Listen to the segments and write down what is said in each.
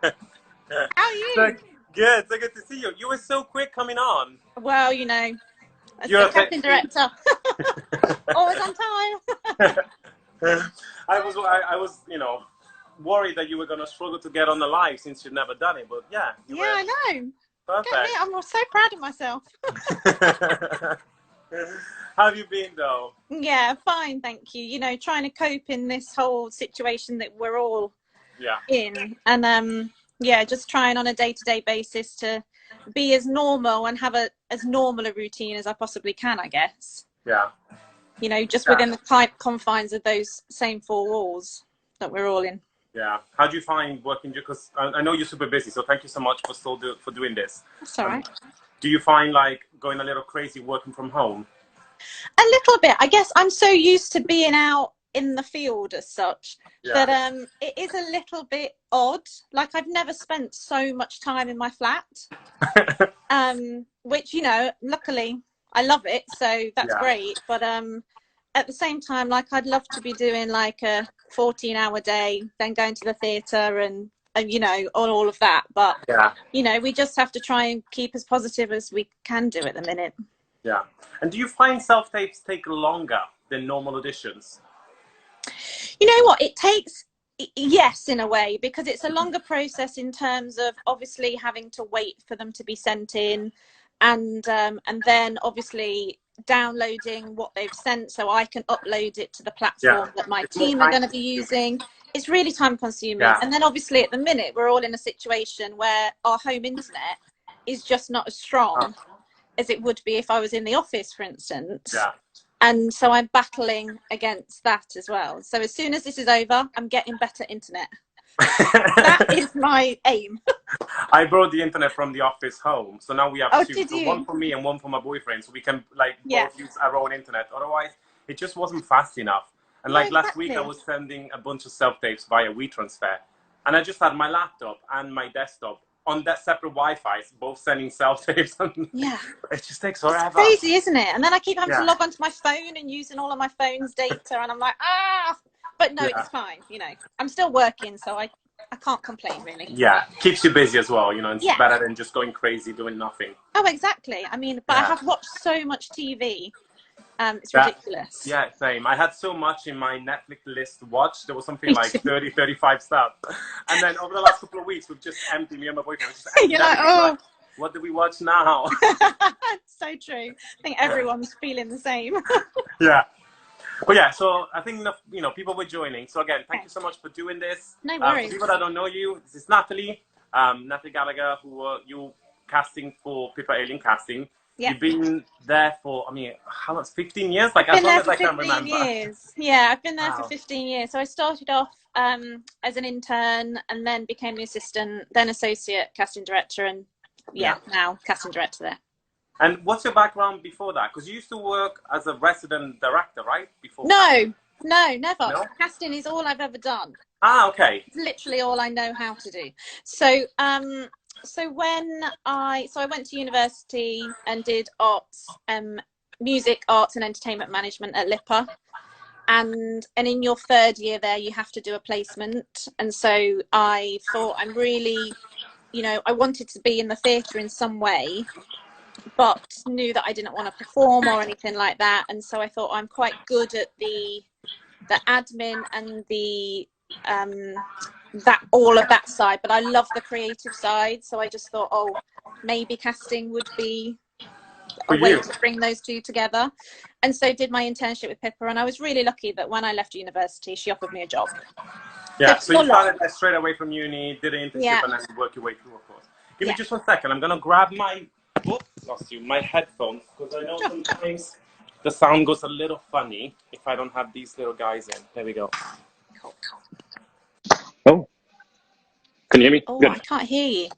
How are you? Good. So good to see you. You were so quick coming on. Well, you know, as You're the casting director, always on time. I was, worried that you were going to struggle to get on the live since you'd never done it. But yeah, you Yeah, were I know. Get me. perfect. I'm so proud of myself. How have you been though? Yeah, fine, thank you. You know, trying to cope in this whole situation that we're all Yeah. in, and yeah, just trying on a day-to-day basis to be as normal and have as normal a routine as I possibly can, I guess. Yeah. You know, just Yeah. within the tight confines of those same four walls that we're all in. Yeah. How do you find working? Because I know you're super busy, so thank you so much for doing this. That's all right. Do you find like going a little crazy working from home? A little bit. I guess I'm so used to being out in the field as such that it is a little bit odd. Like I've never spent so much time in my flat, which, you know, luckily I love it, so that's great. But at the same time, like I'd love to be doing like a 14-hour day, then going to the theatre and you know, all of that. But you know, we just have to try and keep as positive as we can do at the minute. Yeah. And do you find self-tapes take longer than normal auditions? You know what? It takes, yes, in a way, because it's a longer process in terms of obviously having to wait for them to be sent in, and then obviously downloading what they've sent so I can upload it to the platform that my team are going to be using. It's really time consuming. And then obviously at the minute we're all in a situation where our home internet is just not as strong as it would be if I was in the office, for instance. And so I'm battling against that as well. So as soon as this is over, I'm getting better internet. That is my aim. I brought the internet from the office home, so now we have two. Did So you? one for me and one for my boyfriend, so we can like both use our own internet. Otherwise, it just wasn't fast enough. And like last week, I was sending a bunch of self-tapes via WeTransfer, and I just had my laptop and my desktop on that separate Wi-Fi, both sending self-tapes. It just takes forever. It's crazy, isn't it? And then I keep having to log onto my phone and using all of my phone's data, and I'm like, but no, it's fine. You know, I'm still working, so I can't complain really. Yeah, keeps you busy as well. You know, it's better than just going crazy doing nothing. Oh, exactly. I mean, but I have watched so much TV. It's ridiculous. Yeah, same. I had so much in my Netflix list to watch. There was something like 30, 35 stuff. And then over the last couple of weeks, we've just emptied, me and my boyfriend. You're like, like, what do we watch now? So true. I think everyone's feeling the same. Yeah. But yeah, so I think, you know, people were joining. So again, thank you so much for doing this. No worries. For people that don't know you, this is Natalie Gallagher, who you casting for Pippa Ailion Casting. You've been there for, I mean, how long? 15 years? Like, as long as I can remember. Years. Yeah, I've been there for 15 years. So I started off as an intern and then became the assistant, then associate casting director, and now casting director there. And what's your background before that? Because you used to work as a resident director, right? Before No, never. No? Casting is all I've ever done. Okay. It's literally all I know how to do. So, I went to university and did arts, music, arts and entertainment management at LIPA. And in your third year there, you have to do a placement. And so I thought I'm really, you know, I wanted to be in the theatre in some way, but knew that I didn't want to perform or anything like that. And so I thought I'm quite good at the admin and the all of that side, but I love the creative side. So I just thought, maybe casting would be a way to bring those two together. And so did my internship with Pippa, and I was really lucky that when I left university, she offered me a job. Yeah, so you started straight away from uni, did an internship, and then work your way through, of course. Give me just 1 second. I'm going to grab my my headphones, because I know sometimes the sound goes a little funny if I don't have these little guys in. There we go. Oh, can you hear me? Good. I can't hear you.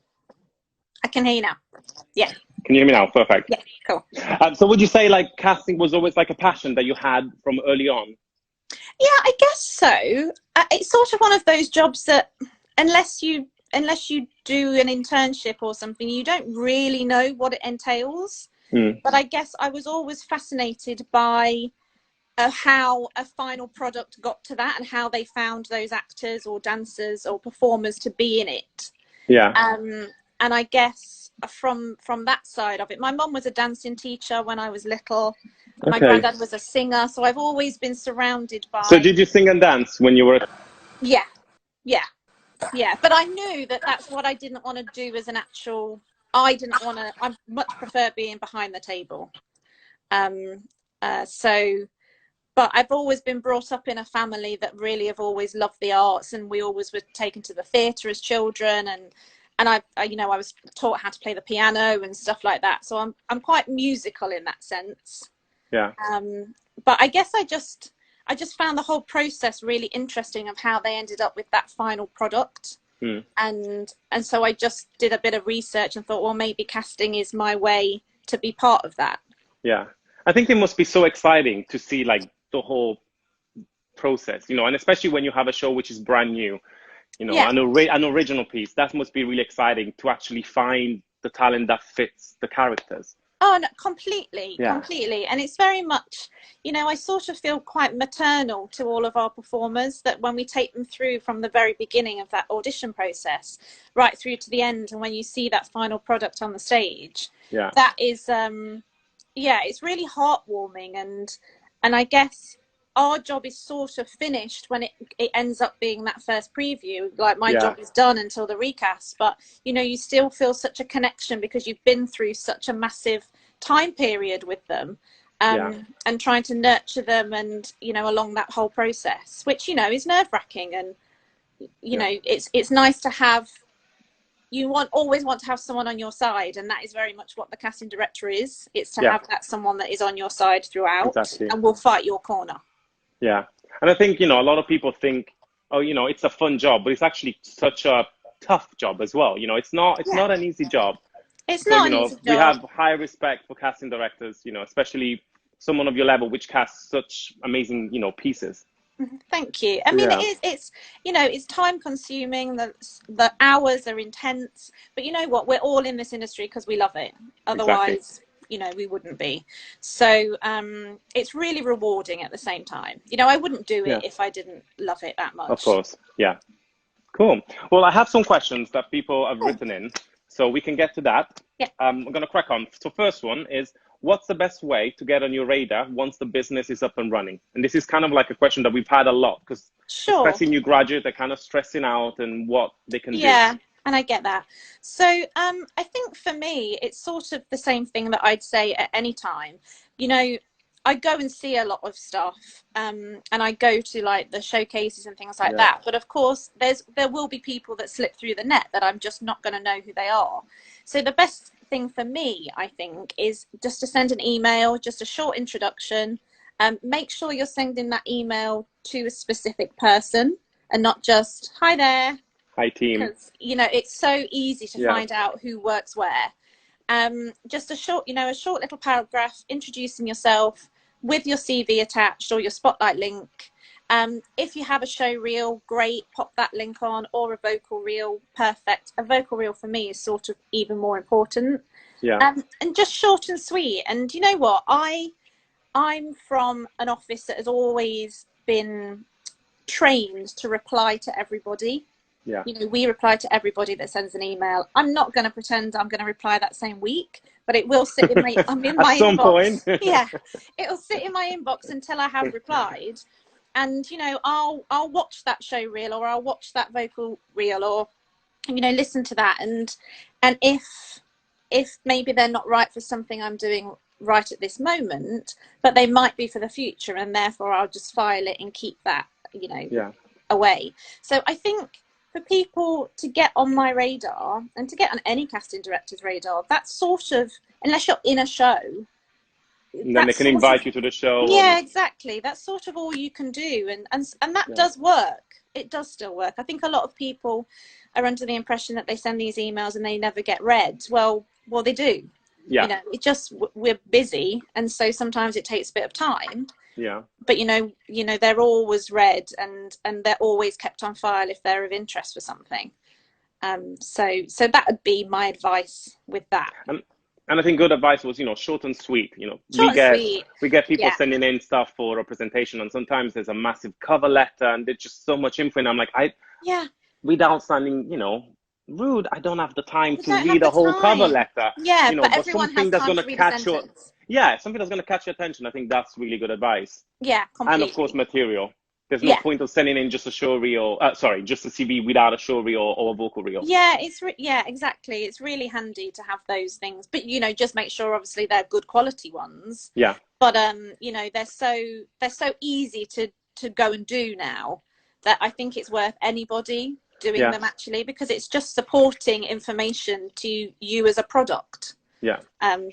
I can hear you now. Yeah. Can you hear me now? Perfect. Yeah, cool. So would you say like casting was always like a passion that you had from early on? Yeah, I guess so. It's sort of one of those jobs that unless you do an internship or something, you don't really know what it entails. But I guess I was always fascinated by how a final product got to that and how they found those actors or dancers or performers to be in it. Yeah. And I guess from that side of it, my mum was a dancing teacher when I was little. Okay. My granddad was a singer, so I've always been surrounded by. So did you sing and dance when you were? Yeah. But I knew that that's what I didn't want to do as an actual. I much prefer being behind the table. But I've always been brought up in a family that really have always loved the arts, and we always were taken to the theatre as children, and I was taught how to play the piano and stuff like that. So I'm quite musical in that sense. Yeah. But I guess I just found the whole process really interesting of how they ended up with that final product. And so I just did a bit of research and thought, well, maybe casting is my way to be part of that. Yeah. I think it must be so exciting to see like the whole process, and especially when you have a show which is brand new, an original piece, that must be really exciting to actually find the talent that fits the characters. Oh, no, completely. And it's very much, I sort of feel quite maternal to all of our performers, that when we take them through from the very beginning of that audition process right through to the end, and when you see that final product on the stage, that is, it's really heartwarming. And I guess our job is sort of finished when it ends up being that first preview. Like my job is done until the recast, but you still feel such a connection because you've been through such a massive time period with them, and trying to nurture them, and along that whole process, which is nerve-wracking, and it's nice to have. Always want to have someone on your side, and that is very much what the casting director is. It's to have that someone that is on your side throughout, and will fight your corner. Yeah. And I think, a lot of people think, oh, it's a fun job, but it's actually such a tough job as well. It's not an easy job. It's not an easy job. We have high respect for casting directors, especially someone of your level, which casts such amazing, pieces. Thank you. I mean, it's time consuming. The hours are intense, but you know what? We're all in this industry because we love it. Otherwise, we wouldn't be. So it's really rewarding at the same time. I wouldn't do it if I didn't love it that much. Of course. Yeah. Cool. Well, I have some questions that people have written in, so we can get to that. Yeah. I'm going to crack on. So first one is, what's the best way to get on your radar once the business is up and running? And this is kind of like a question that we've had a lot, because especially new graduates, they're kind of stressing out and what they can do. Yeah, and I get that. So I think for me, it's sort of the same thing that I'd say at any time. I go and see a lot of stuff, and I go to like the showcases and things like that. But of course, there will be people that slip through the net that I'm just not going to know who they are. So the best thing for me, I think, is just to send an email, just a short introduction. Make sure you're sending that email to a specific person and not just, hi there. Hi team. Because, it's so easy to find out who works where. Just a short little paragraph introducing yourself with your CV attached or your spotlight link. If you have a show reel, great, pop that link on, or a vocal reel, perfect. A vocal reel for me is sort of even more important. Yeah. And just short and sweet. And you know what? I'm from an office that has always been trained to reply to everybody. Yeah. We reply to everybody that sends an email. I'm not going to pretend I'm going to reply that same week, but it will sit in my At some inbox. point. Yeah, it'll sit in my inbox until I have replied. And I'll watch that show reel, or I'll watch that vocal reel, or listen to that. And if maybe they're not right for something I'm doing right at this moment, but they might be for the future, and therefore I'll just file it and keep that away. So I think for people to get on my radar and to get on any casting director's radar, that's sort of, unless you're in a show, and then they can invite you to the show. Yeah, exactly. That's sort of all you can do, and that does work. It does still work. I think a lot of people are under the impression that they send these emails and they never get read. Well, they do. Yeah. It just, we're busy, and so sometimes it takes a bit of time. Yeah. But they're always read, and they're always kept on file if they're of interest for something. So that would be my advice with that. And I think good advice was, short and sweet. Short and sweet. We get people Yeah. sending in stuff for a presentation, and sometimes there's a massive cover letter, and there's just so much info. And I'm like, without sounding, rude, I don't have the time to read a whole cover letter. Yeah, but everyone something has that's time going to to read a catch your, sentence. something that's going to catch your attention. I think that's really good advice. Yeah, completely. And of course, material. There's no point of sending in just a show reel, just a CV without a show reel or a vocal reel. Yeah, exactly. It's really handy to have those things, but just make sure obviously they're good quality ones. Yeah. But they're so easy to go and do now that I think it's worth anybody doing them actually, because it's just supporting information to you as a product. Yeah.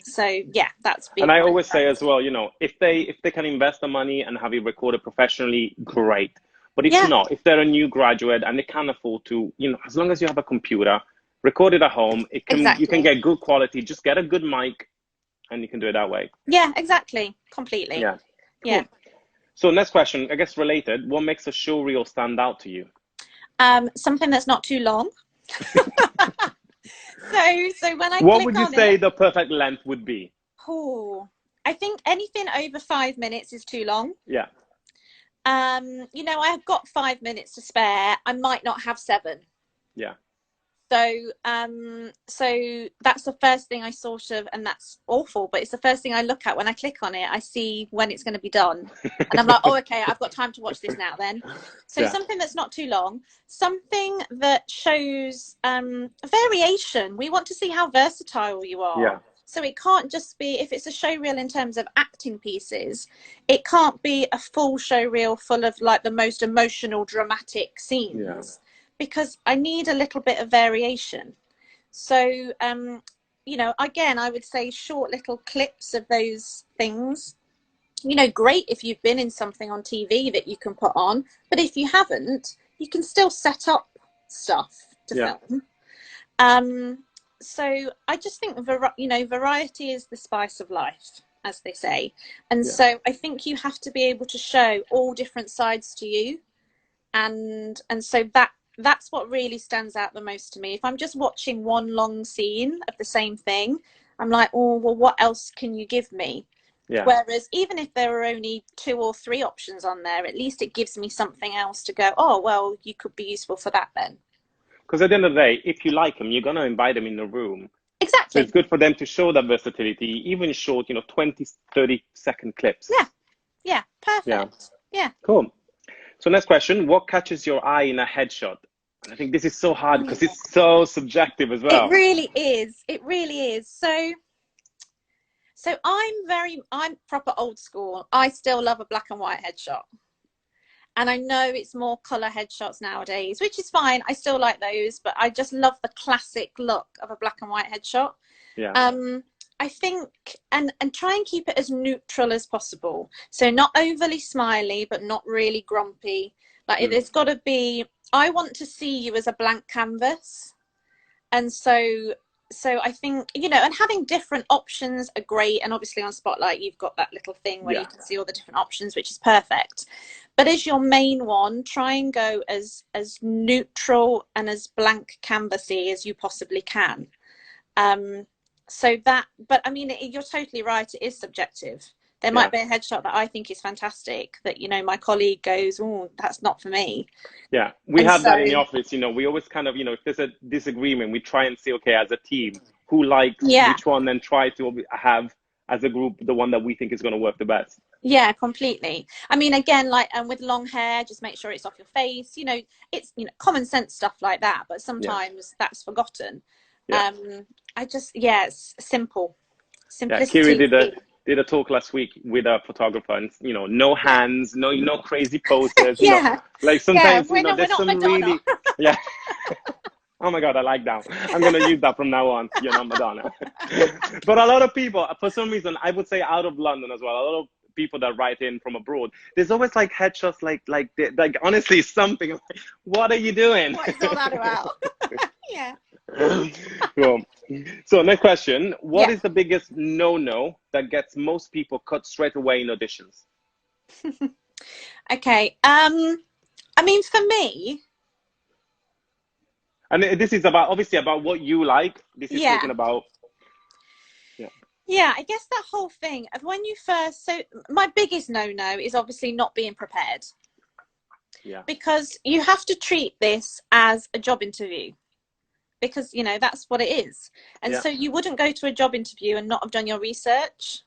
So yeah, that's been. And I always say as well, if they can invest the money and have it recorded professionally, great. But if not, if they're a new graduate and they can't afford to, as long as you have a computer, record it at home, you can get good quality. Just get a good mic, and you can do it that way. Yeah, exactly, completely. Yeah. Yeah. Cool. So next question, I guess related. What makes a show reel stand out to you? Something that's not too long. So when I what would you say the perfect length would be? Oh, I think anything over 5 minutes is too long. Yeah. I've got 5 minutes to spare. I might not have 7. Yeah. So that's the first thing I sort of, and that's awful, but it's the first thing I look at when I click on it. I see when it's going to be done, and I'm like, oh, okay, I've got time to watch this now then. So something that's not too long, something that shows variation. We want to see how versatile you are. Yeah. So it can't just be, if it's a show reel in terms of acting pieces, it can't be a full show reel full of like the most emotional, dramatic scenes. Yeah. Because I need a little bit of variation. So, again, I would say short little clips of those things. Great if you've been in something on TV that you can put on. But if you haven't, you can still set up stuff to film. So I just think, variety is the spice of life, as they say. And so I think you have to be able to show all different sides to you. And so that's what really stands out the most to me. If I'm just watching one long scene of the same thing, I'm like, oh, well, what else can you give me? Yeah. Whereas even if there are only 2 or 3 options on there, at least it gives me something else to go, oh, well, you could be useful for that then. Because at the end of the day, if you like them, you're going to invite them in the room. Exactly. So it's good for them to show that versatility, even short, 20, 30-second clips. Yeah. Yeah. Perfect. Yeah. Cool. So next question, what catches your eye in a headshot? And I think this is so hard because it's so subjective as well. It really is. It really is. So I'm proper old school. I still love a black and white headshot. And I know it's more colour headshots nowadays, which is fine. I still like those, but I just love the classic look of a black and white headshot. Yeah. I think, and try and keep it as neutral as possible. So not overly smiley, but not really grumpy. Like it's got to be, I want to see you as a blank canvas. And so I think, and having different options are great. And obviously on Spotlight, you've got that little thing where you can see all the different options, which is perfect. But as your main one, try and go as neutral and as blank canvassy as you possibly can. But I mean, you're totally right. It is subjective. There might be a headshot that I think is fantastic that, my colleague goes, oh, that's not for me. Yeah, we have that in the office. We always kind of, if there's a disagreement, we try and say, okay, as a team, who likes which one, and try to have as a group the one that we think is going to work the best. Yeah, completely. I mean, again, like with long hair, just make sure it's off your face. It's common sense stuff like that, but sometimes that's forgotten. Yeah. It's simple. Simplicity. Yeah, Kiri did a talk last week with a photographer, and no hands, no crazy poses. Like sometimes there's some Madonna. Really Oh my God, I like that. I'm gonna use that from now on. You're not Madonna. But a lot of people, for some reason, I would say out of London as well, a lot of people that write in from abroad, there's always like headshots, like honestly something. Like, what are you doing? What is all that about? Yeah. Cool. So next question, what is the biggest no-no that gets most people cut straight away in auditions? Okay. I mean, for me, and this is obviously about what you like. This is talking about. Yeah. Yeah, I guess that whole thing of when you first, so my biggest no-no is obviously not being prepared. Yeah. Because you have to treat this as a job interview. Because, you know, that's what it is. And Yeah. so you wouldn't go to a job interview and not have done your research.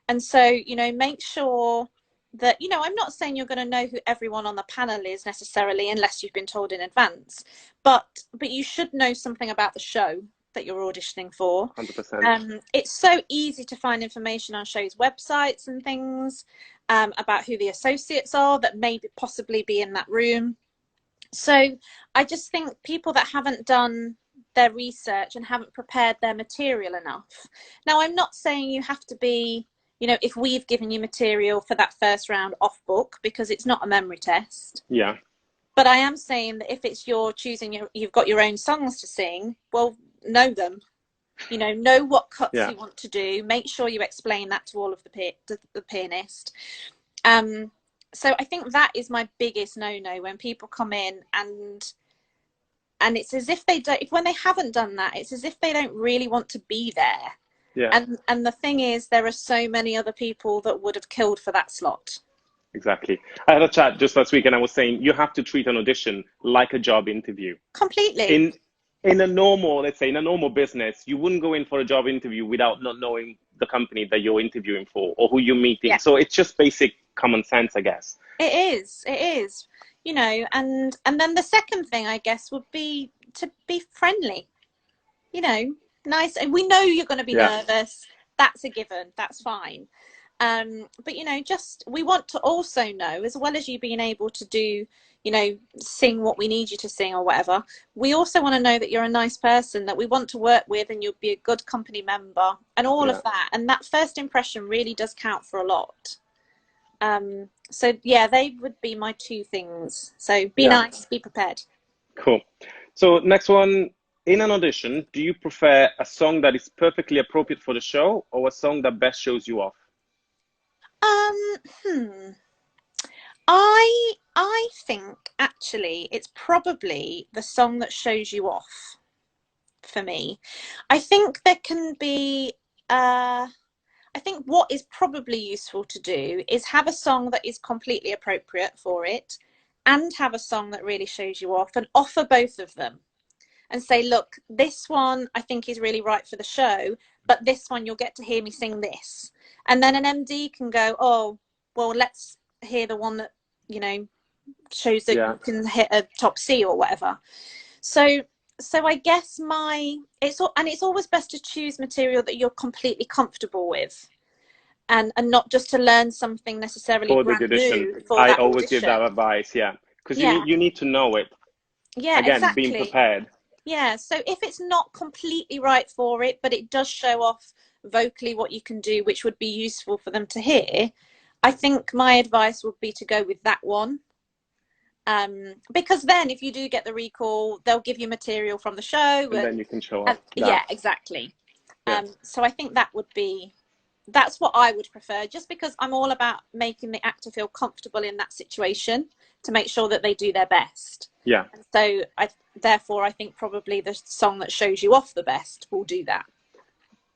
And so, you know, make sure that, you know, I'm not saying you're going to know who everyone on the panel is necessarily unless you've been told in advance, but you should know something about the show that you're auditioning for. 100%. It's so easy to find information on shows' websites and things about who the associates are that may possibly be in that room. So I just think people that haven't done their research and haven't prepared their material enough. Now, I'm not saying you have to be, you know, if we've given you material for that first round off book, because it's not a memory test. Yeah. But I am saying that if it's your choosing, you've got your own songs to sing, well, know them. You know what cuts you want to do. Make sure you explain that to all of the pianist. So I think that is my biggest no-no when people come in and it's as if they don't, if when they haven't done that, it's as if they don't really want to be there. Yeah. And the thing is, there are so many other people that would have killed for that slot. Exactly. I had a chat just last week and I was saying you have to treat an audition like a job interview. Completely. In a normal, let's say in a normal business, you wouldn't go in for a job interview without not knowing the company that you're interviewing for or who you're meeting. Yeah. So it's just basic common sense, I guess. It is, you know, and then the second thing I guess would be to be friendly, you know, nice. And we know you're going to be nervous. That's a given. That's fine. But, you know, just we want to also know, as well as you being able to do, you know, sing what we need you to sing or whatever, we also want to know that you're a nice person that we want to work with and you'll be a good company member and all of that. And that first impression really does count for a lot. So, yeah, they would be my two things. So be nice, be prepared. Cool. So next one, in an audition, do you prefer a song that is perfectly appropriate for the show or a song that best shows you off? I think actually it's probably the song that shows you off for me. I think there can be I think what is probably useful to do is have a song that is completely appropriate for it and have a song that really shows you off and offer both of them and say, look, this one I think is really right for the show, but this one you'll get to hear me sing this. And then an MD can go, oh, well, let's hear the one that, you know, shows that you can hit a top C or whatever. So I guess it's always best to choose material that you're completely comfortable with and not just to learn something necessarily for brand new for I that always audition. give that advice, because you need to know it. Yeah, again, exactly. Being prepared. Yeah, so if it's not completely right for it, but it does show off vocally what you can do, which would be useful for them to hear, I think my advice would be to go with that one. Because then if you do get the recall, they'll give you material from the show. And then you can show off that. Yeah, exactly. So I think that's what I would prefer, just because I'm all about making the actor feel comfortable in that situation to make sure that they do their best. Yeah. And so therefore I think probably the song that shows you off the best will do that.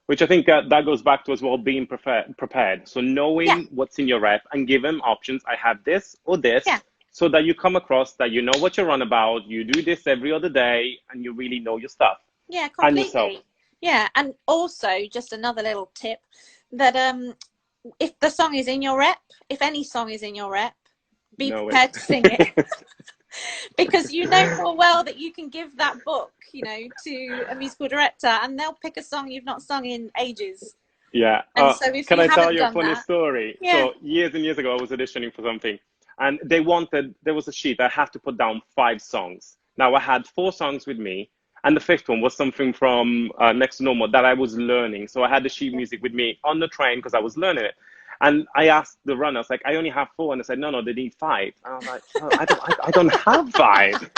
Which I think that goes back to as well being prepared. So knowing what's in your rep and give them options. I have this or this. Yeah. So that you come across that you know what you're on about, you do this every other day, and you really know your stuff. Yeah, completely. Yeah, and also just another little tip that if the song is in your rep, if any song is in your rep, be prepared to sing it. Because you know full well that you can give that book, you know, to a musical director and they'll pick a song you've not sung in ages. Yeah. And so if can you I tell haven't you a funny that, story? So years and years ago, I was auditioning for something. And there was a sheet I had to put down 5 songs. Now I had 4 songs with me, and the 5th one was something from Next to Normal that I was learning. So I had the sheet music with me on the train because I was learning it. And I asked the runner, I was like, I only have 4. And I said, no, they need 5. And I was like, oh, I don't have 5.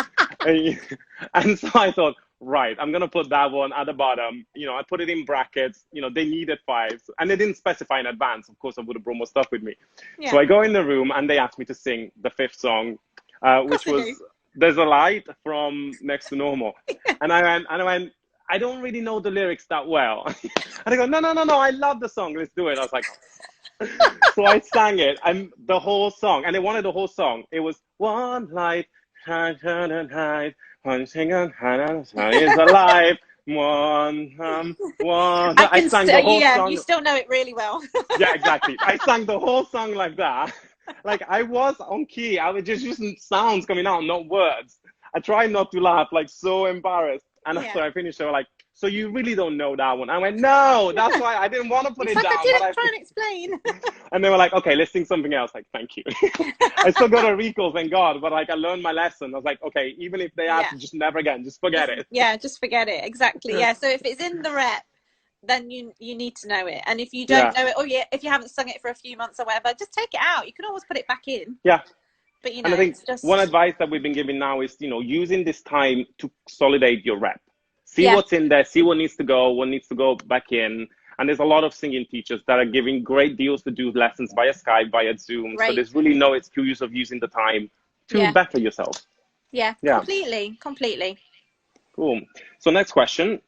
And so I thought, right, I'm going to put that one at the bottom. You know, I put it in brackets. You know, they needed 5. And they didn't specify in advance. Of course, I would have brought more stuff with me. Yeah. So I go in the room and they asked me to sing the 5th song, which was There's a Light from Next to Normal. And I went, I don't really know the lyrics that well. And I go, no, I love the song. Let's do it. I was like, so I sang it, and the whole song, and they wanted the whole song. It was one light, punching on is alive. One. I sang the whole song. You still know it really well. Yeah, exactly. I sang the whole song like that. Like I was on key. I was just using sounds coming out, not words. I tried not to laugh, like so embarrassed. And after I finished, they were like, "So you really don't know that one?" I went, "No, that's why I didn't want to put it down." I didn't try and explain. And they were like, "Okay, let's sing something else." Like, thank you. I still got a recall, thank God. But like, I learned my lesson. I was like, okay, even if they ask, just never again, just forget it. Yeah, just forget it. Exactly. Yeah. So if it's in the rep, then you need to know it. And if you don't know it, or if you haven't sung it for a few months or whatever, just take it out. You can always put it back in. Yeah. But you know, and I think it's just... one advice that we've been giving now is, using this time to consolidate your rep. See what's in there, see what needs to go back in. And there's a lot of singing teachers that are giving great deals to do lessons via Skype, via Zoom. So there's really no excuse of using the time to better yourself. Yeah, completely. Cool. So next question.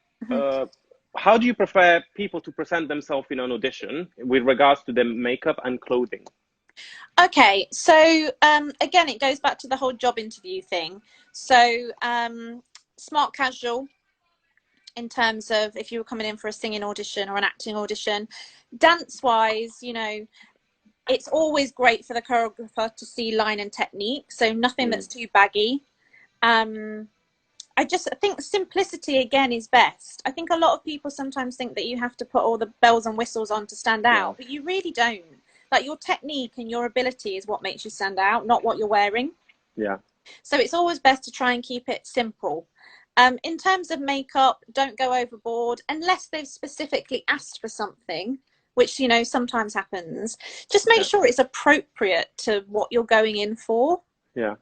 How do you prefer people to present themselves in an audition with regards to their makeup and clothing? Okay, so again, it goes back to the whole job interview thing. So smart casual, in terms of if you were coming in for a singing audition or an acting audition. Dance wise, it's always great for the choreographer to see line and technique, so nothing that's too baggy. I think simplicity again is best. I think a lot of people sometimes think that you have to put all the bells and whistles on to stand out, but you really don't. Like, your technique and your ability is what makes you stand out, not what you're wearing. Yeah. So it's always best to try and keep it simple. In terms of makeup, don't go overboard unless they've specifically asked for something, which, sometimes happens. Just make sure it's appropriate to what you're going in for. Yeah.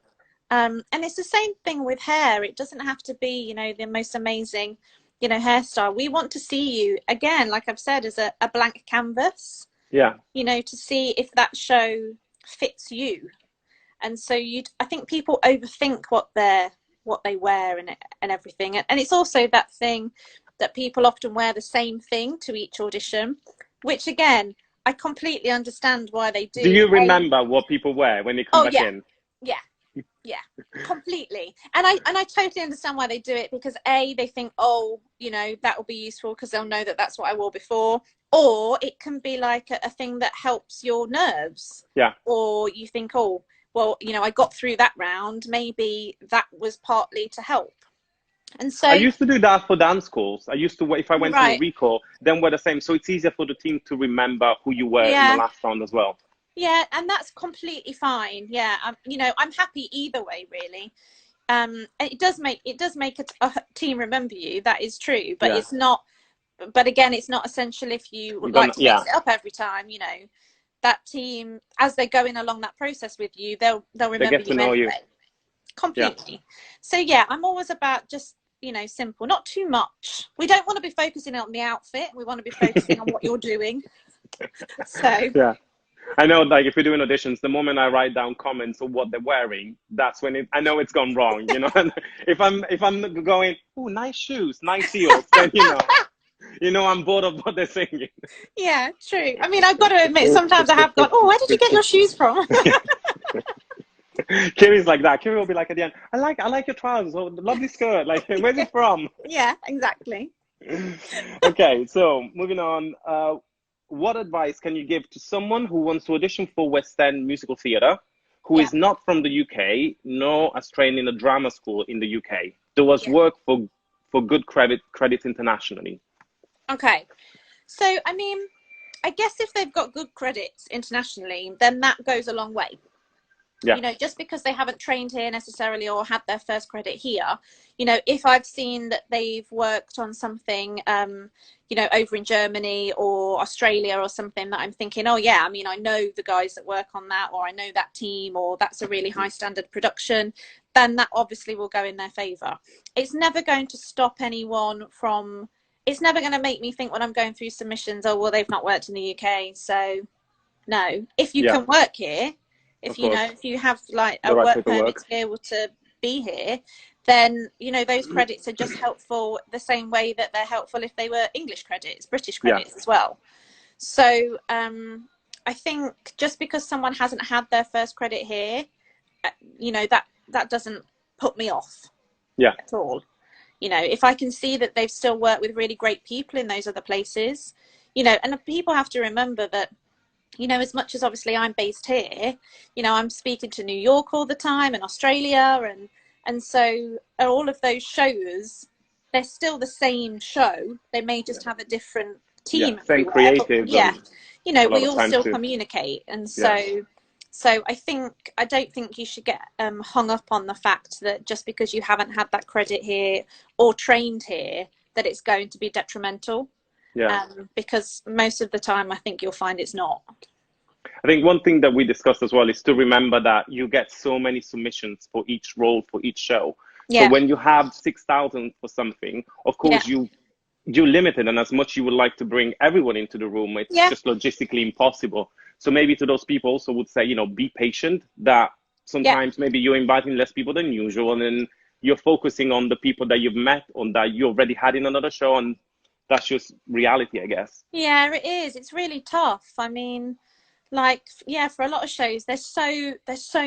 And it's the same thing with hair. It doesn't have to be, the most amazing, hairstyle. We want to see you, again, like I've said, as a blank canvas. Yeah. To see if that show fits you. And so I think people overthink what they wear and everything. And it's also that thing that people often wear the same thing to each audition, which again, I completely understand why they do. Do you remember what people wear when they come back in? Yeah, completely. And I totally understand why they do it, because they think, that will be useful because they'll know that that's what I wore before. Or it can be like a thing that helps your nerves. Yeah. Or you think, I got through that round. Maybe that was partly to help. And so I used to do that for dance calls. I used to, if I went to a recall, then we're the same. So it's easier for the team to remember who you were in the last round as well. Yeah, and that's completely fine. Yeah, I'm happy either way, really. It does make a team remember you. That is true, but it's not. But again, it's not essential if you like to mix it up every time. That team, as they're going along that process with you, they'll remember you anyway. Completely. So yeah, I'm always about just simple, not too much. We don't want to be focusing on the outfit. We want to be focusing on what you're doing. So yeah. I know, like, if we're doing auditions, the moment I write down comments of what they're wearing, that's when I know it's gone wrong, if I'm going, oh, nice shoes, nice heels, then, I'm bored of what they're singing. Yeah, true. I mean, I've got to admit, sometimes I have gone, oh, where did you get your shoes from? Kiri's like that. Kiri will be like at the end, I like your trousers, oh, lovely skirt, like, where's it from? Yeah, exactly. Okay, so moving on. What advice can you give to someone who wants to audition for West End musical theatre, who is not from the UK, nor has trained in a drama school in the UK, does work for good credits internationally? Okay. So, I mean, I guess if they've got good credits internationally, then that goes a long way. Yeah. Just because they haven't trained here necessarily or had their first credit here, if I've seen that they've worked on something, over in Germany or Australia or something that I'm thinking, oh yeah, I mean, I know the guys that work on that, or I know that team, or that's a really high standard production, then that obviously will go in their favour. It's never going to stop anyone from, it's never going to make me think when I'm going through submissions, oh, well, they've not worked in the UK. So no, if you can work here, if you have like a work permit to be able to be here, then, you know, those credits are just helpful the same way that they're helpful if they were English credits, British credits as well. So I think just because someone hasn't had their first credit here, you know, that doesn't put me off at all. You know, if I can see that they've still worked with really great people in those other places, you know, and people have to remember that, you know, as much as obviously I'm based here, you know, I'm speaking to New York all the time and Australia, and so all of those shows, they're still the same show. They may just have a different team. Same creative. But, you know, we all still communicate, and so I don't think you should get hung up on the fact that just because you haven't had that credit here or trained here, that it's going to be detrimental. Because most of the time I think you'll find it's not. I think one thing that we discussed as well is to remember that you get so many submissions for each role, for each show. So when you have 6,000 for something, of course you're limited, and as much you would like to bring everyone into the room, it's just logistically impossible. So maybe to those people also would say, you know, be patient, that sometimes maybe you're inviting less people than usual, and then you're focusing on the people that you've met, on that you already had in another show, and that's just reality, I guess. Yeah, it is. It's really tough. I mean, like, for a lot of shows, there's so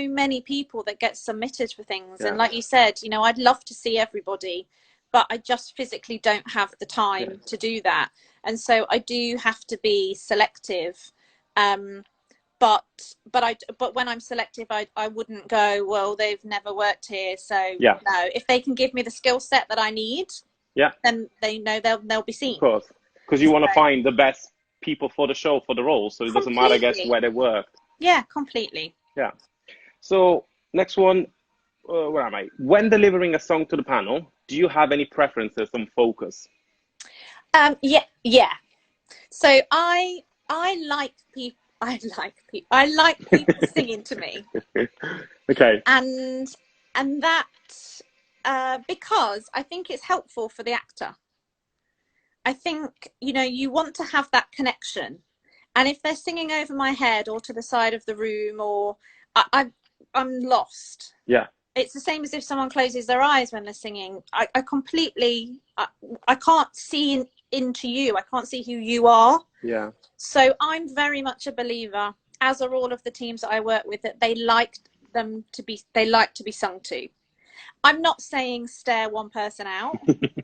many people that get submitted for things. And like you said, you know, I'd love to see everybody, but I just physically don't have the time to do that. And so I do have to be selective. But when I'm selective, I wouldn't go, well, they've never worked here, so no. If they can give me the skill set that I need, then they know they'll be seen. Of course, because you want to find the best people for the show, for the role, so it doesn't matter, I guess, where they work. Yeah, completely. Yeah. So next one, where am I? When delivering a song to the panel, do you have any preferences on focus? Yeah. So I like people. I like people singing to me. Okay. And that because I think it's helpful for the actor. I think, you know, you want to have that connection, and if they're singing over my head or to the side of the room, or I'm lost. Yeah. It's the same as if someone closes their eyes when they're singing. I can't see into you. I can't see who you are. Yeah. So I'm very much a believer, as are all of the teams that I work with, that they like to be sung to. I'm not saying stare one person out,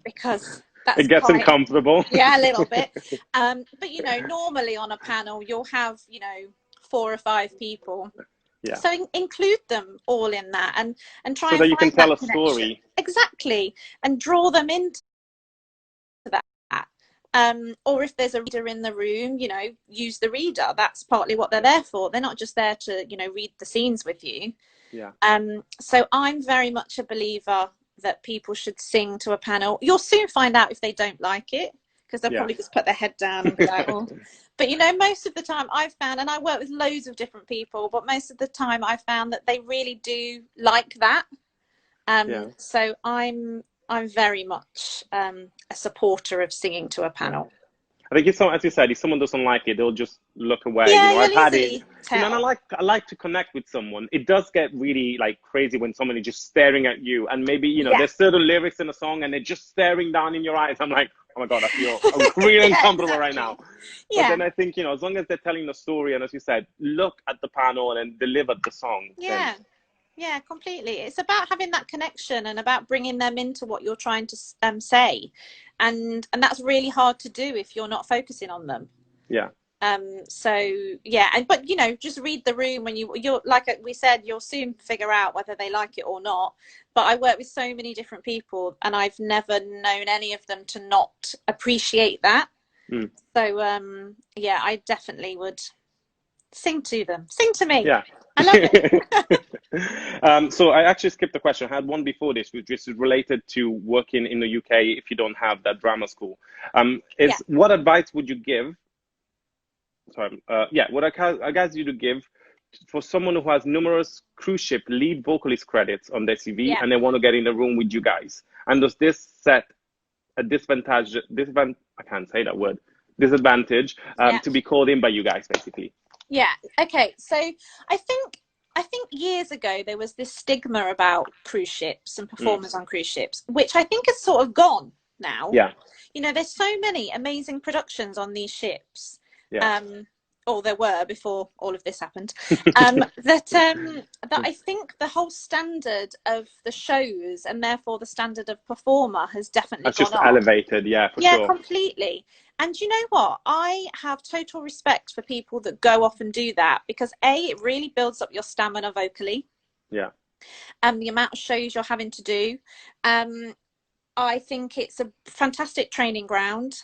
because it gets uncomfortable. Yeah, a little bit. But, you know, normally on a panel, you'll have, you know, 4 or 5 people. Yeah. So include them all in that, and try so and that you can tell a story. Exactly. And draw them into that. Or if there's a reader in the room, you know, use the reader. That's partly what they're there for. They're not just there to, you know, read the scenes with you. Yeah. So I'm very much a believer that people should sing to a panel. You'll soon find out if they don't like it, because they'll probably just put their head down and be like, oh. But, you know, most of the time I've found, and I work with loads of different people, but most of the time I've found that they really do like that. So I'm very much a supporter of singing to a panel. I think as you said, if someone doesn't like it, they'll just look away. Yeah, you know, I've had it. You know, and I like to connect with someone. It does get really like crazy when someone is just staring at you, and maybe, you know, there's certain lyrics in a song and they're just staring down in your eyes. I'm like, oh my God, I'm really uncomfortable right now. But then I think, you know, as long as they're telling the story, and as you said, look at the panel and deliver the song. Yeah. Yeah, completely. It's about having that connection and about bringing them into what you're trying to say, and that's really hard to do if you're not focusing on them. Yeah. So yeah, but you know, just read the room when you're like we said, you'll soon figure out whether they like it or not. But I work with so many different people, and I've never known any of them to not appreciate that. So yeah, I definitely would sing to them. Sing to me. Yeah. I love it. So I actually skipped the question. I had one before this, which is related to working in the UK if you don't have that drama school. What advice would you give? What I guess you to give for someone who has numerous cruise ship lead vocalist credits on their CV and they want to get in the room with you guys? And does this set a disadvantage to be called in by you guys, basically? Yeah. Okay. So I think I think years ago there was this stigma about cruise ships and performers on cruise ships, which I think has sort of gone now. Yeah. You know, there's so many amazing productions on these ships. Yeah. Or there were before all of this happened. that I think the whole standard of the shows and therefore the standard of performer has definitely gone just up. Elevated, yeah, for sure. Yeah, completely. And you know what? I have total respect for people that go off and do that because it really builds up your stamina vocally. Yeah. And the amount of shows you're having to do. I think it's a fantastic training ground.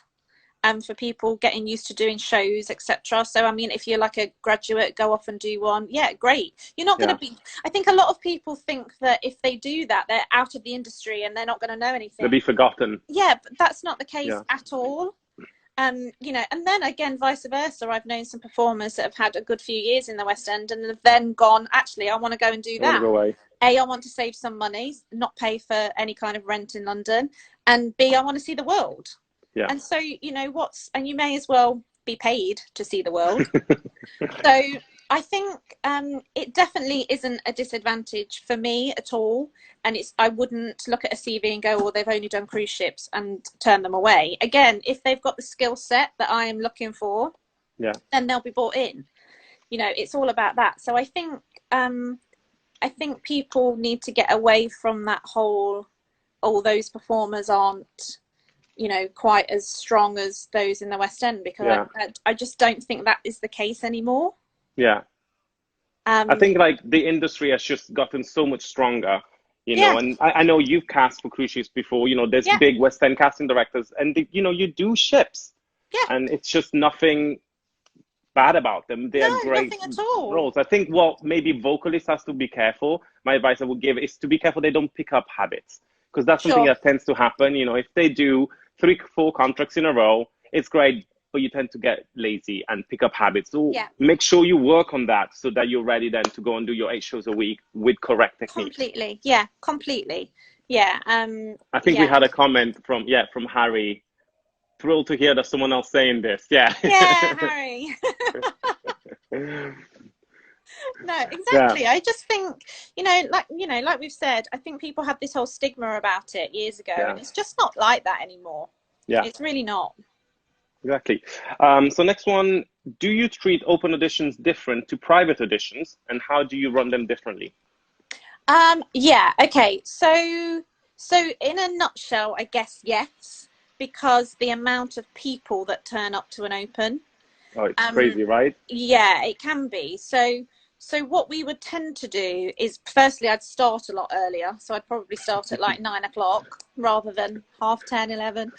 For people getting used to doing shows, etc. So I mean, if you're like a graduate, go off and do one. Yeah, great. You're not going to be. I think a lot of people think that if they do that, they're out of the industry and they're not going to know anything. They'll be forgotten. Yeah, but that's not the case at all. You know, and then again, vice versa. I've known some performers that have had a good few years in the West End and have then gone, actually, I want to go and do that. I want to go away. A, I want to save some money, not pay for any kind of rent in London, and B, I want to see the world. Yeah. And so, you know, and you may as well be paid to see the world. So I think it definitely isn't a disadvantage for me at all. And I wouldn't look at a CV and go, well, they've only done cruise ships and turn them away. Again, if they've got the skill set that I am looking for, then they'll be brought in. You know, it's all about that. So I think people need to get away from that whole, all those performers aren't, you know, quite as strong as those in the West End, because I just don't think that is the case anymore. Yeah. I think like the industry has just gotten so much stronger, you know, and I know you've cast for cruise ships before, you know, there's big West End casting directors and, you know, you do ships and it's just nothing bad about them. They are great roles. I think what maybe vocalists has to be careful. My advice I would give is to be careful they don't pick up habits, because that's something that tends to happen. You know, if they do 3-4 contracts in a row, it's great, but you tend to get lazy and pick up habits. So make sure you work on that so that you're ready then to go and do your 8 shows a week with correct technique. Completely. Yeah, completely. Yeah. I think we had a comment from Harry. Thrilled to hear that someone else saying this. Yeah. Yeah, Harry. No, exactly. I just think, like we've said, I think people had this whole stigma about it years ago, and it's just not like that anymore. Yeah, it's really not. Exactly. So next one, do you treat open auditions different to private auditions, and how do you run them differently? Yeah. Okay. So in a nutshell, I guess yes, because the amount of people that turn up to an open. Oh, it's crazy, right? Yeah, it can be. So what we would tend to do is, firstly, I'd start a lot earlier. So I'd probably start at like 9 o'clock rather than 10:30, 11.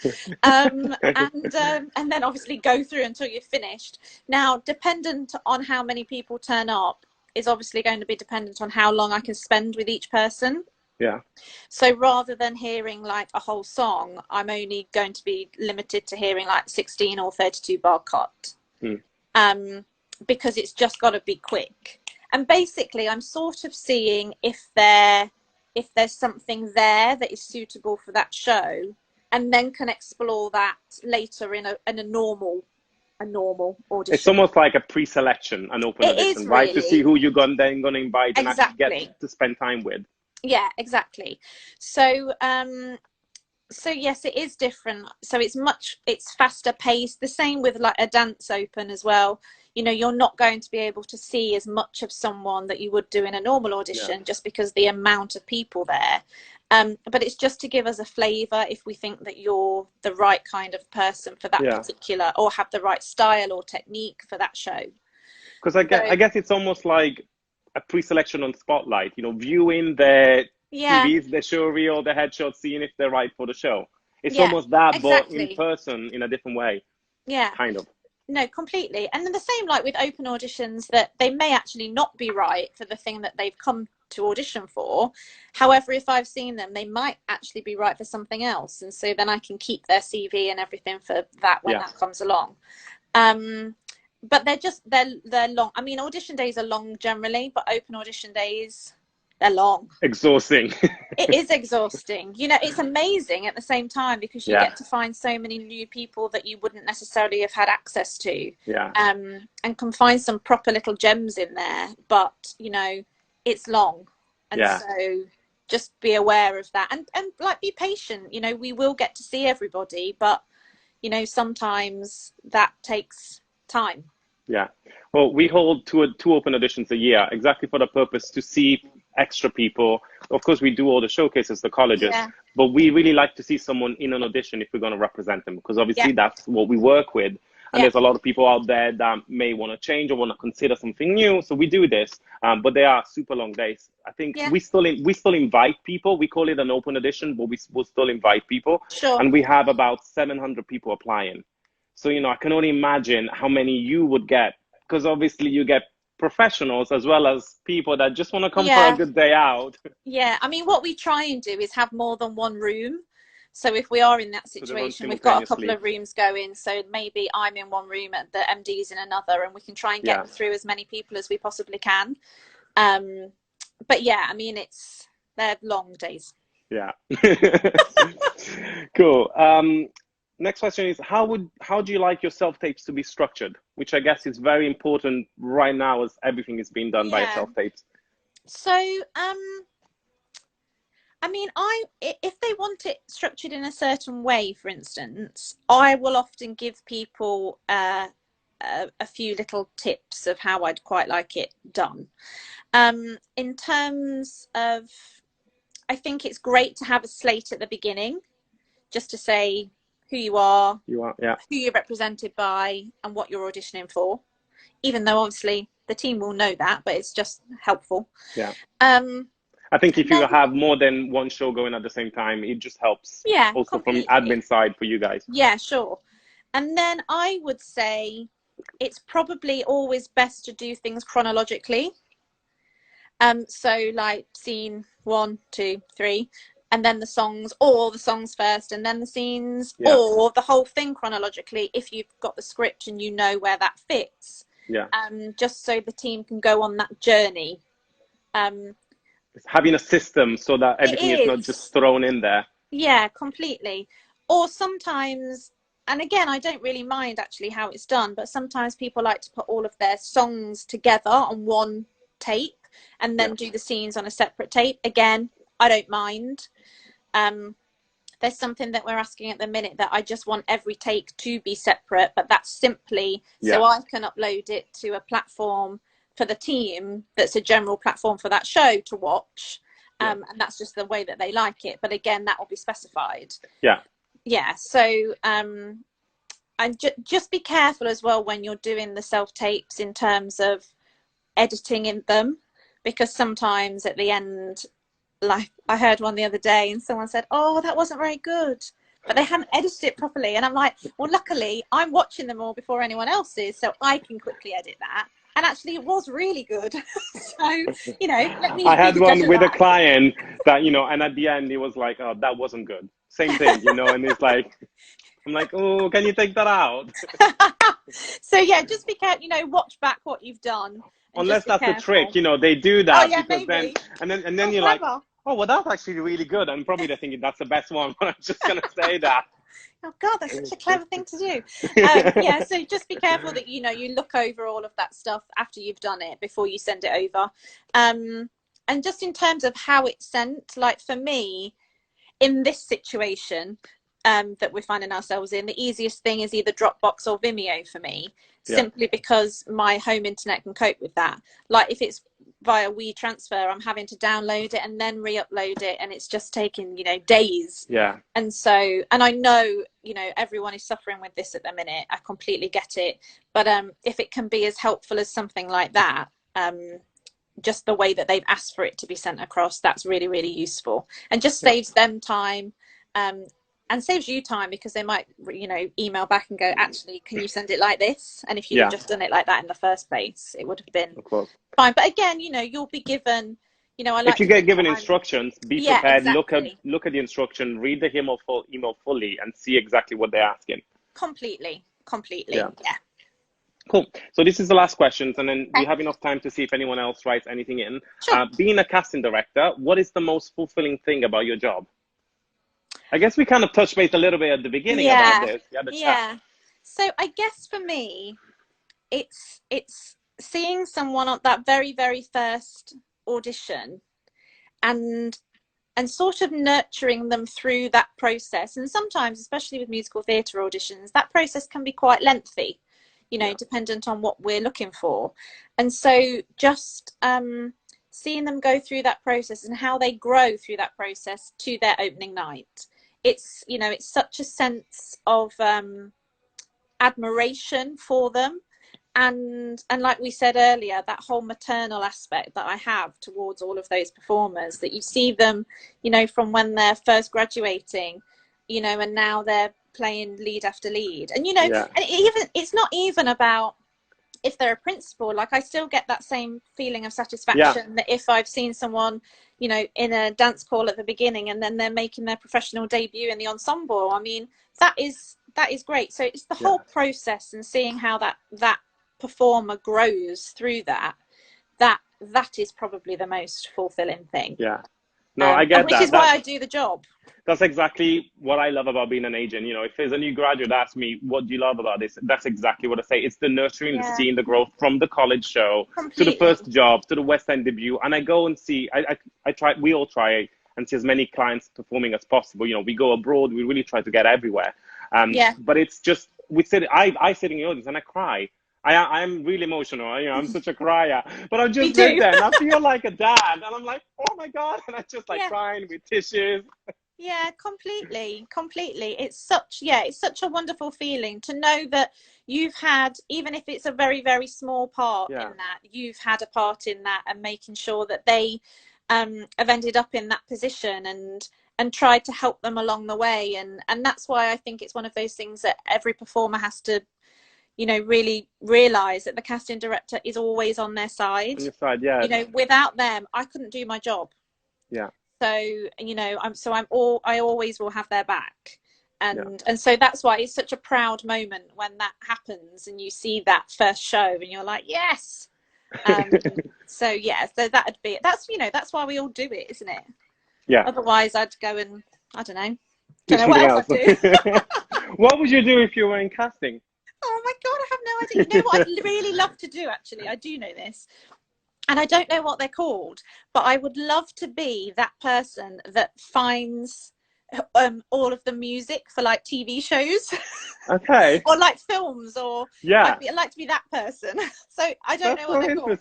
And then obviously go through until you're finished. Now, dependent on how many people turn up is obviously going to be dependent on how long I can spend with each person. Yeah. So rather than hearing like a whole song, I'm only going to be limited to hearing like 16 or 32 bar cut. Because it's just got to be quick. And basically, I'm sort of seeing if there's something there that is suitable for that show, and then can explore that later in a normal audition. It's almost like a pre-selection, an open audition, right? Really. To see who you're going to invite and actually get to spend time with. Yeah, exactly. So yes, it is different. So it's faster paced. The same with like a dance open as well. You know, you're not going to be able to see as much of someone that you would do in a normal audition just because the amount of people there. But it's just to give us a flavour if we think that you're the right kind of person for that particular, or have the right style or technique for that show. Because I guess it's almost like a pre-selection on Spotlight, you know, viewing their TVs, the show reel, the headshots, seeing if they're right for the show. It's almost that, but in person in a different way. Yeah. Kind of. No, completely. And then the same like with open auditions, that they may actually not be right for the thing that they've come to audition for. However, if I've seen them, they might actually be right for something else. And so then I can keep their CV and everything for that when that comes along. But they're long. I mean, audition days are long generally, but open audition days, they're long. Exhausting. It is exhausting. You know, it's amazing at the same time because you get to find so many new people that you wouldn't necessarily have had access to. Yeah. And can find some proper little gems in there. But, you know, it's long. And Yeah. so just be aware of that, and like be patient. You know, we will get to see everybody, but you know, sometimes that takes time. Yeah. Well, we hold two open auditions a year exactly for the purpose to see extra people. Of course, we do all the showcases, the colleges, Yeah. but we really like to see someone in an audition if we're going to represent them, because obviously Yeah. that's what we work with. And Yeah. there's a lot of people out there that may want to change or want to consider something new. So we do this, but they are super long days. I think Yeah. we still invite people. We call it an open audition, but we will still invite people. Sure. And we have about 700 people applying. So, you know, I can only imagine how many you would get, because obviously you get professionals as well as people that just want to come for a Yeah. good day out. Yeah. I mean, what we try and do is have more than one room. So if we are in that situation, we've got a couple of rooms going. So maybe I'm in one room and the MD's in another, and we can try and get through as many people as we possibly can. But yeah, I mean, they're long days. Yeah. Cool. Next question is, how do you like your self-tapes to be structured? Which I guess is very important right now, as everything is being done by self-tapes. So, I mean, if they want it structured in a certain way, for instance, I will often give people a few little tips of how I'd quite like it done. In terms of, I think it's great to have a slate at the beginning, just to say who you are, who you're represented by, and what you're auditioning for. Even though obviously the team will know that, but it's just helpful. Yeah. I think if you have more than one show going at the same time, it just helps. Yeah. Also completely. from admin side for you guys. Yeah, sure. And then I would say it's probably always best to do things chronologically. So like scene 1, 2, 3, and then the songs, or the songs first, and then the scenes, or the whole thing chronologically if you've got the script and you know where that fits. Yeah. Just so the team can go on that journey. Having a system so that everything is not just thrown in there. Yeah, completely. Or sometimes, and again, I don't really mind actually how it's done, but sometimes people like to put all of their songs together on one tape and then do the scenes on a separate tape. Again, I don't mind. There's something that we're asking at the minute that I just want every take to be separate, but that's simply so I can upload it to a platform for the team that's a general platform for that show to watch. And that's just the way that they like it. But again, that will be specified. Yeah. So and just be careful as well when you're doing the self-tapes in terms of editing in them, because sometimes at the end, like I heard one the other day and someone said, oh, that wasn't very good, but they hadn't edited it properly. And I'm like, well, luckily I'm watching them all before anyone else is, so I can quickly edit that. And actually it was really good. So, you know, let me. I had one with a client that, you know, and at the end it was like, oh, that wasn't good. Same thing, you know, and it's like, I'm like, oh, can you take that out? So yeah, just be careful, you know, watch back what you've done. Unless that's the trick, you know, they do that because maybe. then you're like, oh, well, that's actually really good. And probably they're thinking that's the best one, but I'm just going to say that. Oh God, that's such a clever thing to do. Yeah, so just be careful that, you know, you look over all of that stuff after you've done it before you send it over. And just in terms of how it's sent, like for me, in this situation that we're finding ourselves in, the easiest thing is either Dropbox or Vimeo for me, simply because my home internet can cope with that. Like if it's via WeTransfer, I'm having to download it and then re-upload it, and it's just taking, you know, days. And so, and I know, you know, everyone is suffering with this at the minute. I completely get it. But if it can be as helpful as something like that, just the way that they've asked for it to be sent across, that's really, really useful, and just saves them time. And saves you time, because they might, you know, email back and go, actually, can you send it like this? And if you'd have just done it like that in the first place, it would have been fine. But again, you know, you'll be given, you know, if you get given instructions, be prepared, exactly. look at the instruction, read the email fully, and see exactly what they're asking. Completely. Yeah. Cool. So this is the last questions, and then we have enough time to see if anyone else writes anything in. Sure. Being a casting director, what is the most fulfilling thing about your job? I guess we kind of touched base a little bit at the beginning about this. So I guess for me, it's seeing someone on that very, very first audition and sort of nurturing them through that process. And sometimes, especially with musical theatre auditions, that process can be quite lengthy, you know, dependent on what we're looking for. And so just seeing them go through that process and how they grow through that process to their opening night, it's, you know, it's such a sense of admiration for them. And like we said earlier, that whole maternal aspect that I have towards all of those performers, that you see them, you know, from when they're first graduating, you know, and now they're playing lead after lead. And, you know, and it's not even about if they're a principal. Like, I still get that same feeling of satisfaction that if I've seen someone, you know, in a dance call at the beginning and then they're making their professional debut in the ensemble. I mean, that is great. So it's the whole process and seeing how that performer grows through that is probably the most fulfilling thing. I get which that. Is why I do the job. That's exactly what I love about being an agent. You know, if there's a new graduate asks me, what do you love about this? That's exactly what I say. It's the nurturing, the seeing the growth from the college show to the first job, to the West End debut. And I go and see, I try, we all try and see as many clients performing as possible. You know, we go abroad, we really try to get everywhere. But it's just, I sit in the audience and I cry. I'm really emotional. You know, I'm such a crier. But I'm just sit there and I feel like a dad. And I'm like, oh my God. And I just like crying with tissues. Yeah, completely. It's such a wonderful feeling to know that you've had, even if it's a very, very small part in that, you've had a part in that, and making sure that they have ended up in that position and tried to help them along the way. And that's why I think it's one of those things that every performer has to, you know, really realize that the casting director is always on their side. On your side, yeah. You know, without them, I couldn't do my job. Yeah. So, you know, I always will have their back. And so that's why it's such a proud moment when that happens and you see that first show and you're like, yes. So that's why we all do it, isn't it? Yeah. Otherwise I'd go and, I don't know what else I'd do. What would you do if you were in casting? Oh my God, I have no idea. You know what I'd really love to do, actually? I do know this. And I don't know what they're called, but I would love to be that person that finds all of the music for like TV shows. Okay. Or like films, or I'd like to be that person. So I don't know what they're called.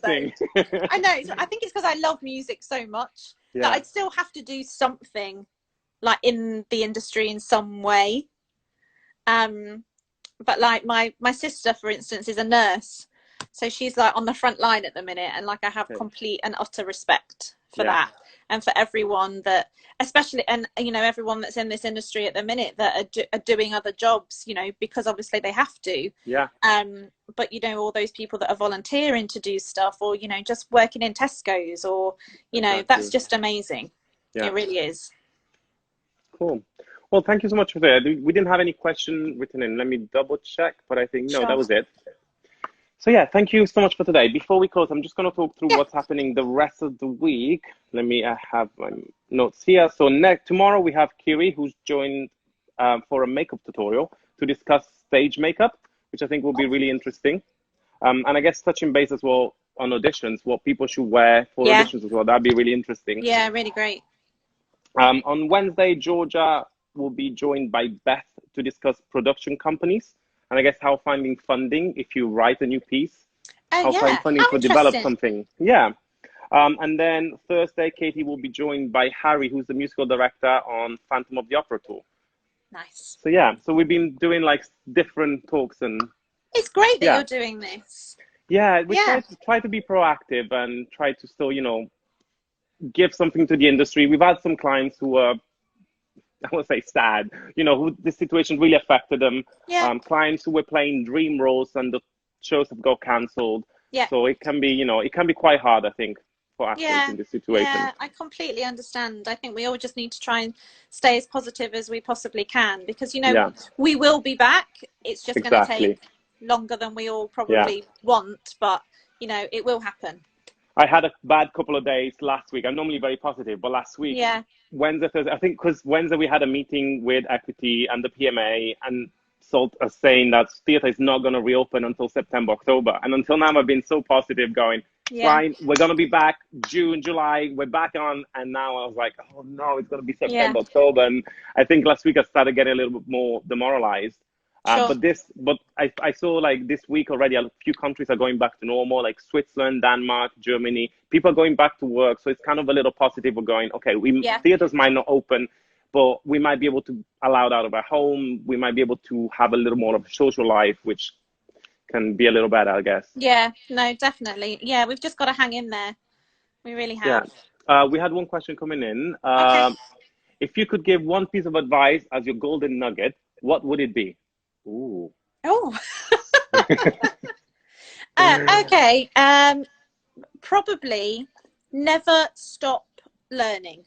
I know. I think it's because I love music so much that I'd still have to do something like in the industry in some way. But like my sister, for instance, is a nurse. So she's like on the front line at the minute, and like I have complete and utter respect for that, and for everyone that, especially, and you know, everyone that's in this industry at the minute that are doing other jobs, you know, because obviously they have to. But you know, all those people that are volunteering to do stuff, or you know, just working in Tesco's, or you know, that's just amazing. It really is. Cool. Well, thank you so much for that. We didn't have any question written in. Let me double check, but I think no, that was it. So yeah, thank you so much for today. Before we close, I'm just going to talk through what's happening the rest of the week. Let me have my notes here. So tomorrow we have Kiri, who's joined for a makeup tutorial to discuss stage makeup, which I think will be really interesting. And I guess touching base as well on auditions, what people should wear for auditions as well. That'd be really interesting. Yeah, really great. On Wednesday, Georgia will be joined by Beth to discuss production companies. And I guess how finding funding if you write a new piece, how finding funding to develop something. And then Thursday, Katie will be joined by Harry, who's the musical director on Phantom of the Opera tour. Nice. So we've been doing like different talks, and it's great that you're doing this. We try to be proactive and try to still, you know, give something to the industry. We've had some clients who are, I won't say sad, you know, who the situation really affected them. Clients who were playing dream roles and the shows have got cancelled. So it can be, you know, it can be quite hard, I think, for actors in this situation. Yeah, I completely understand. I think we all just need to try and stay as positive as we possibly can, because, you know, we will be back. It's just going to take longer than we all probably want, but, you know, it will happen. I had a bad couple of days last week. I'm normally very positive, but last week, Wednesday, Thursday, I think because Wednesday we had a meeting with Equity and the PMA, and Salt are saying that theatre is not going to reopen until September, October. And until now, I've been so positive going, fine. We're going to be back June, July. We're back on. And now I was like, oh no, it's going to be September, October. And I think last week I started getting a little bit more demoralized. But I saw like this week already, a few countries are going back to normal, like Switzerland, Denmark, Germany. People are going back to work. So it's kind of a little positive. We're going, okay, theaters might not open, but we might be able to allow that of our home. We might be able to have a little more of a social life, which can be a little better, I guess. Yeah, no, definitely. Yeah, we've just got to hang in there. We really have. Yeah. We had one question coming in. If you could give one piece of advice as your golden nugget, what would it be? Ooh. Oh. Okay. Probably never stop learning.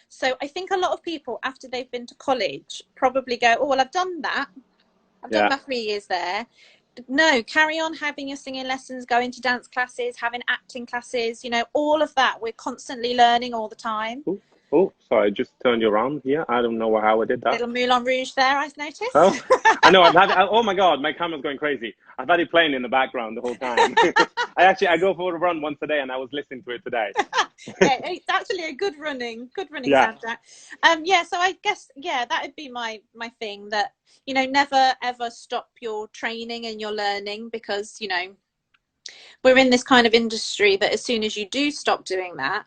So I think a lot of people, after they've been to college, probably go, oh, well, I've done that. I've done my 3 years there. No, carry on having your singing lessons, going to dance classes, having acting classes, you know, all of that. We're constantly learning all the time. Oh, sorry, I just turned you around here. I don't know how I did that. Little Moulin Rouge there, I've noticed. Oh, I know. Oh my God, my camera's going crazy. I've had it playing in the background the whole time. I go for a run once a day, and I was listening to it today. It's actually a good running soundtrack. So I guess, that would be my thing, that, you know, never ever stop your training and your learning, because, you know, we're in this kind of industry that as soon as you do stop doing that,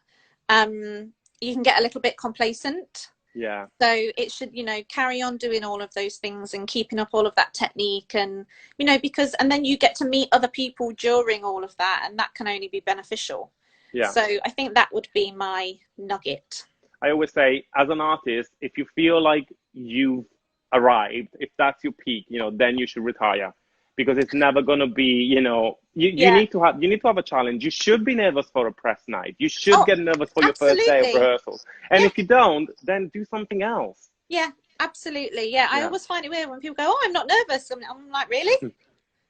you can get a little bit complacent. Yeah. So it should, you know, carry on doing all of those things and keeping up all of that technique, and, you know, and then you get to meet other people during all of that, and that can only be beneficial. Yeah. So I think that would be my nugget. I always say, as an artist, if you feel like you've arrived, if that's your peak, you know, then you should retire. Because it's never going to be, you know, you need to have a challenge. You should be nervous for a press night. You should get nervous for your first day of rehearsals. And if you don't, then do something else. Yeah, absolutely. Yeah, I always find it weird when people go, oh, I'm not nervous. I'm like, really?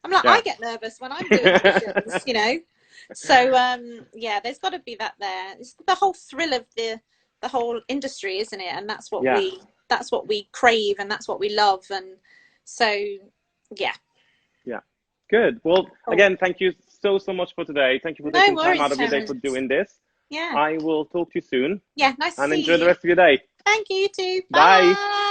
I'm like, I get nervous when I'm doing auditions, you know. So, there's got to be that there. It's the whole thrill of the whole industry, isn't it? And that's what we crave, and that's what we love. And so, yeah. Yeah. Good. Well, again, thank you so much for today. Thank you for taking time out of your day for doing this. Yeah. I will talk to you soon. Yeah, nice to see you. And enjoy the rest of your day. Thank you, you too. Bye. Bye.